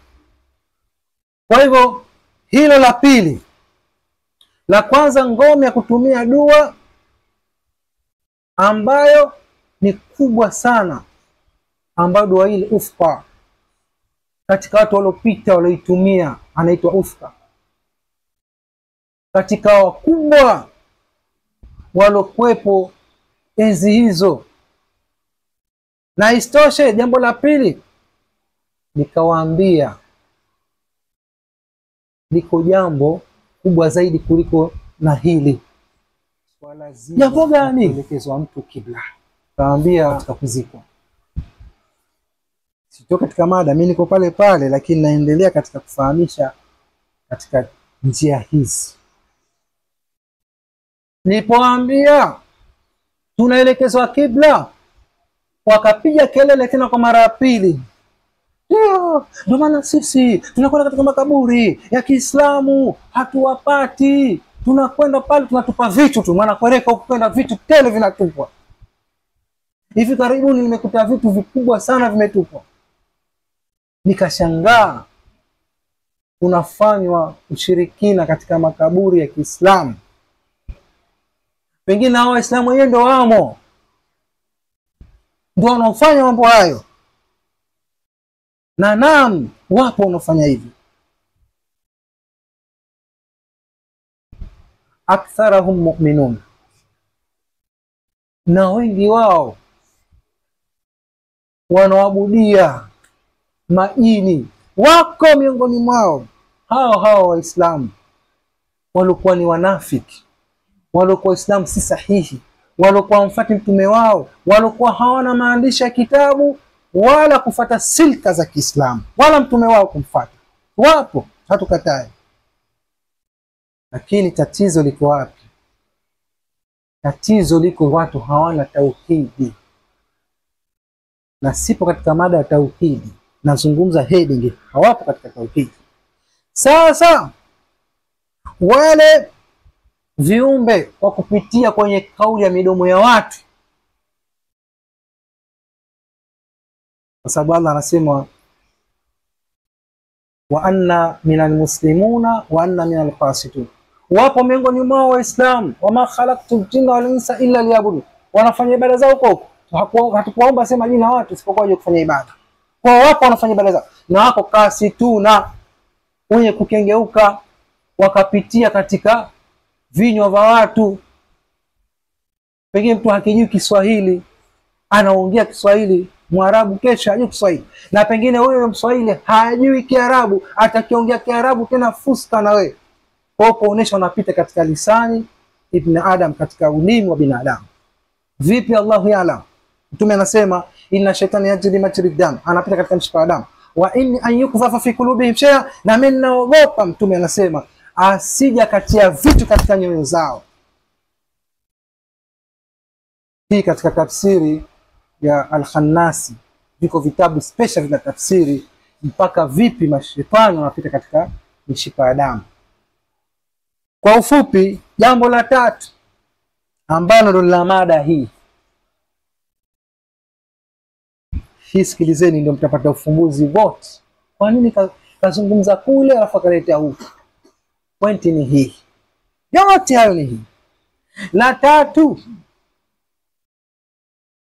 Kwa hivyo hilo la pili. La kwanza, ngome ya kutumia dua ambayo ni kubwa sana, ambayo dua hili ufqa, katika watu waliopita walioitumia anaitwa ufqa, katika wakubwa waliokuwepo enzi hizo. Na istoshe, jambo la pili nikawaambia liko jambo kubwa zaidi kuliko na hili. Jambo gani? Kuelekezwa mtu kibla. Kaambia katika kuzikwa. Sitoka katika mada, mimi niko pale pale, lakini naendelea katika kufahamisha katika njia hizi. Nilipoambia tunaelekezwa kibla, wakapiga kelele tena kwa mara ya pili. Ndio maana sisi tunakwenda katika makaburi ya Kiislamu, hatuwapati. Tunakwenda pale tunatupa vitu tu, maana kwereka ukwenda vitu tele vinatupwa. Hivi karibuni nimekuta vitu vikubwa sana vimetupwa. Nikashangaa unafanywa ushirikina katika makaburi ya Kiislamu. Pengine hao Waislamu wenyewe ndio wamo, ndio wanaofanya mambo hayo. Na naam, wapo wanaofanya hivi. Aktharahum mu'minun, na wengi wao wanaoabudia majini. Wako miongoni mwao hao Waislamu walikuwa ni wanafiki, walikuwa Waislamu si sahihi, walikuwa mfati mtume wao, walikuwa hawana maandishi ya kitabu wala kufata silka za Kiislamu wala mtume wao kumfuata. Wapo, hatukatai. Lakini tatizo liko wapi? Tatizo liko watu hawana tauhidi. Na sipo katika mada ya tauhidi, nazungumza heading, hawapo katika tauhidi. Sasa wale viumbe wa kupitia kwenye kauli ya midomo ya watu, kwa sababu Allah anasema wa anna minal muslimuna wa anna minal qasitun, wapo miongoni mwa Waislamu, wama khalaqtul jinna wal insa illa liya'budun, wanafanya ibada zao huko. Hatukuomba sema jina watu isipokuwa waje kufanya ibada. Kwa wapo wanafanya ibada zao, na wako kasituna, wenye kukengeuka wakapitia katika vinywa vya watu. Pengine mtu hakijui Kiswahili, anaongea Kiswahili, Mwarabu kesho hajui Kiswahili, na pengine huyo Mswahili hajui Kiarabu, atakiongea Kiarabu tena fuska na wewe. Kwa kuonesha unapita katika lisani ibn Adam, katika ulimi wa binadamu. Vipi? Allahu ya'lam. Mtume anasema inna shaytana yajri majri dam, anapita katika mshipa wa damu. Wa inni an yukdhafa fi qulubihim shay'a, na mimi naogopa, mtume anasema, asija katia vitu katika nyoyo zao. Hii katika tafsiri ya Al-Khannasi, viko vitabu special vya tafsiri mpaka vipi mashetani wanapita katika mishipa ya damu. Kwa ufupi, jambo la tatu ambalo ndo la mada hii, sikilizeni ndio mtapata ufumbuzi wote. Kwa nini kazungumza kule alafu akaleta huku? Pointi ni hii, yote hayo ni hii. La tatu,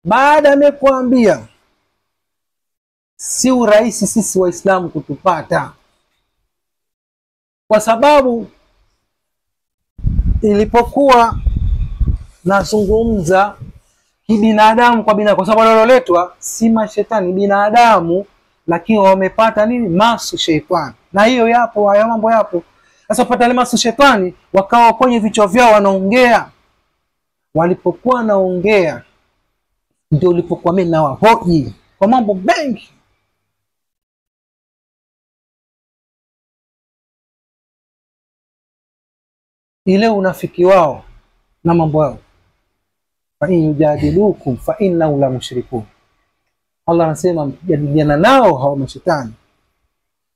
baada amekuambia si urahisi sisi Waislamu kutupata, kwa sababu ilipokuwa nazungumza kibinadamu kwa binadamu, kwa sababu waloletwa si mashetani, binadamu, lakini wamepata nini? Masu shetani. Na hiyo yapo, haya mambo yapo. Sasa pata ile masu shetani, wakawa kwenye vichwa vyao wanaongea. Walipokuwa naongea ndio ulipokuwa mimi na wahoji kwa mambo mengi. Ile unafiki wao na mambo yao, fa in yujadilukum fa innahu la mushrikun. Allah anasema mjadiliana nao hao mashetani,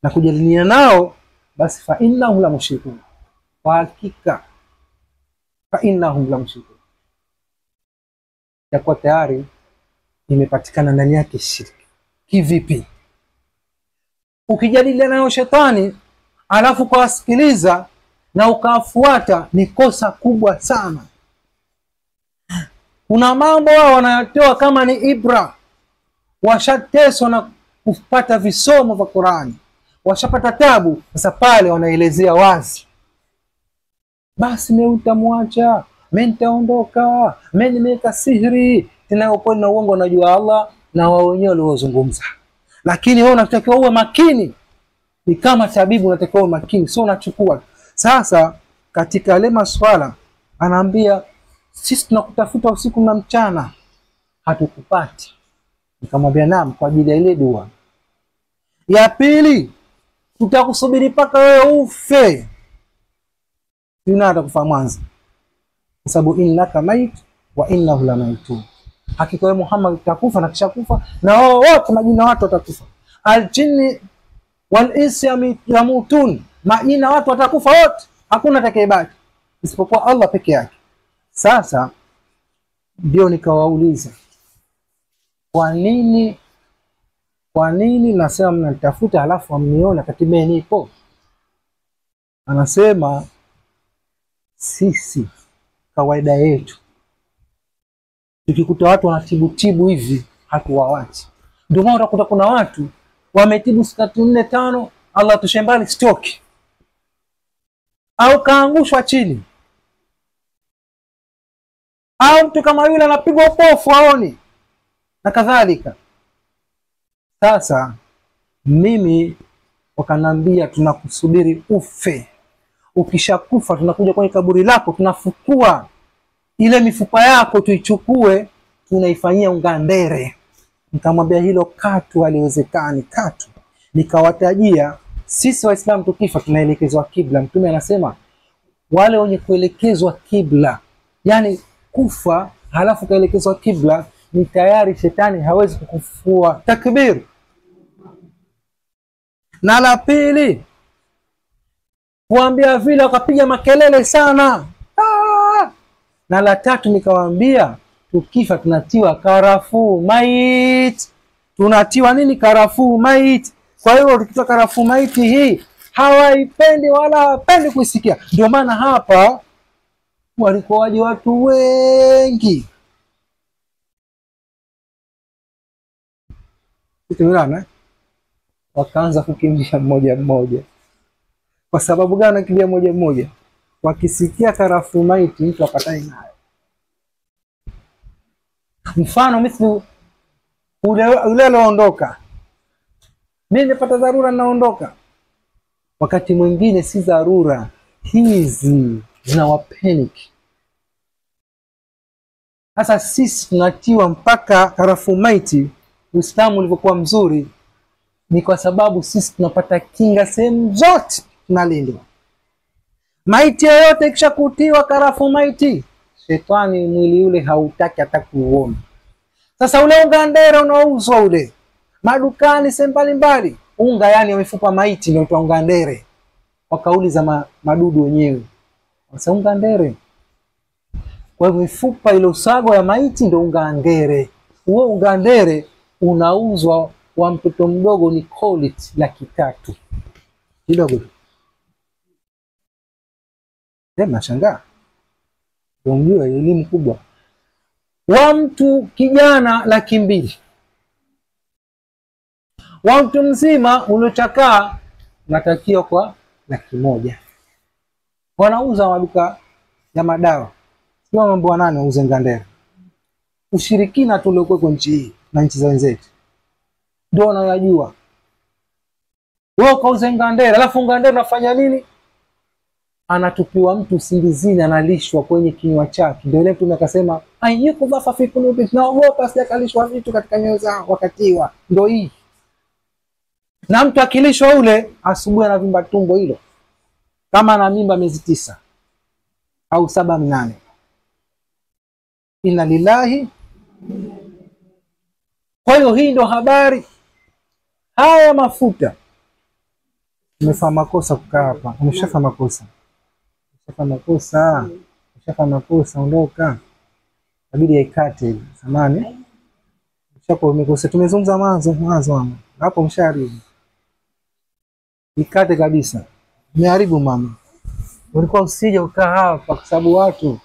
na kujadiliana nao basi fa innahu la mushrikun, kwa hakika fa innahu la mushrikun, yakuwa tayari imepatikana ndani yake shirki. Kivipi? Ukijadiliana nao shetani alafu kuwasikiliza na ukafuata, ni kosa kubwa sana. Kuna mambo wao wanayatoa kama ni ibra, washateswa na kupata visomo vya Qur'ani, washapata tabu. Sasa pale wanaelezea wazi, basi mimi utamwacha, mimi nitaondoka, mimi nimeweka sihiri. Tena upo na uongo, unajua Allah na wao wenyewe waliozungumza. Lakini wewe unatakiwa uwe makini, ni kama tabibu unatakiwa uwe makini, sio unachukua. Sasa katika yale maswala anaambia sisi tunakutafuta usiku na mchana hatukupati. Nikamwambia naam, kwa ajili ya ile dua. Ya pili, tutakusubiri paka wewe ufe. Yuna atakufa mwanzo. Kwa sababu innaka mait wa innahu lamaitun. Hakika wewe Muhammad utakufa na kisha kufa na wao wote majina watu watakufa. Aljinni wal insi yamutun. Majina watu watakufa wote. Hakuna atakayebaki isipokuwa Allah peke yake. Sasa ndio nikawauliza, kwa nini nasema mnanitafuta halafu amniona katibe nipo? Anasema sisi kawaida yetu tukikuta watu wanatibu hivi hatuwaachi. Ndio maana utakuta kuna watu wametibu siku 4 5, Allah tushembali stoki au kaangushwa chini, au mtu kama yule anapigwa upofu aoni na kadhalika. Sasa mimi wakanambia tunakusubiri ufe. Ukishakufa tunakuja kwenye kaburi lako, tunafukua ile mifupa yako tuichukue, tunaifanyia ungandere. Nikamwambia hilo katu haliwezekani, katu. Nikawatajia sisi Waislamu tukifa tunaelekezwa kibla. Mtume anasema wale wenye kuelekezwa kibla, yani kufa halafu kaelekezwa kibla, ni tayari shetani hawezi kukufua. Takbir. Na la pili, kuambia vile wakapiga makelele sana. Na la tatu nikawaambia tukifa tunatiwa karafuu mait. Tunatiwa nini? Karafuu mait. Kwa hiyo tukitoa karafuu mait hii hawaipendi wala hawapendi kuisikia. Ndio maana hapa walikuwa waje watu wengi. Tumeona wakaanza kukimbia mmoja mmoja. Kwa sababu gani wanakimbia mmoja mmoja? Wakisikia karafuu maiti mtu apatane nayo. Mfano mithlu ule aloondoka, mimi nimepata dharura naondoka. Wakati mwingine si dharura hizi zinawapanic. Sasa sisi tunatiwa mpaka karafuu maiti. Uislamu ulivyokuwa mzuri ni kwa sababu sisi tunapata kinga sehemu zote, tunalindwa. Maiti yoyote kisha kutiwa karafuu maiti, shetani mwili ule hautaki hata kuuona. Sasa ule ungandera unaouzwa ule madukani sehemu mbalimbali, unga yani mifupa maiti ndio inaitwa ungandere. Kwa kauli za madudu wenyewe wasa ungandere. Kwa hivyo mifupa ile usago ya maiti ndio ungandere. Huo ungandere unauzwa wa mtoto mdogo ni call 300,000 kidogo. Nashangaa. Unajua elimu kubwa. Wa mtu kijana 200,000. Wa mtu mzima uliochakaa unatakiwa kwa 100,000. Wanauza maduka ya madawa. Sio mambo wanane wauze ngandera. Ushirikina tuliokuwa kwa nchi hii na nchi za wenzetu ndio wanayajua. Wewe kauze ngandera, alafu ngandera unafanya nini? Anatupiwa mtu singizini, analishwa kwenye kinywa chake. Ndio ile mtu akasema ayyuku dhafa fi qulubi, naogopa sijakalishwa vitu katika nyoyo zao wakatiwa. Ndio hii. Na mtu akilishwa ule asubuhi anavimba tumbo hilo kama ana mimba miezi 9 au 7 8. Inna lillahi. Kwa hiyo hii ndio habari. Haya mafuta umefanya makosa kukaa hapa. Umeshafanya makosa. Umeshafanya makosa, ondoka. Inabidi aikate samani. Umeshakuwa umekosa. Tumezungumza mwanzo hapo mshaharibu. Ikate kabisa. Umeharibu mama. Ulikuwa usije ukaa hapa kwa sababu watu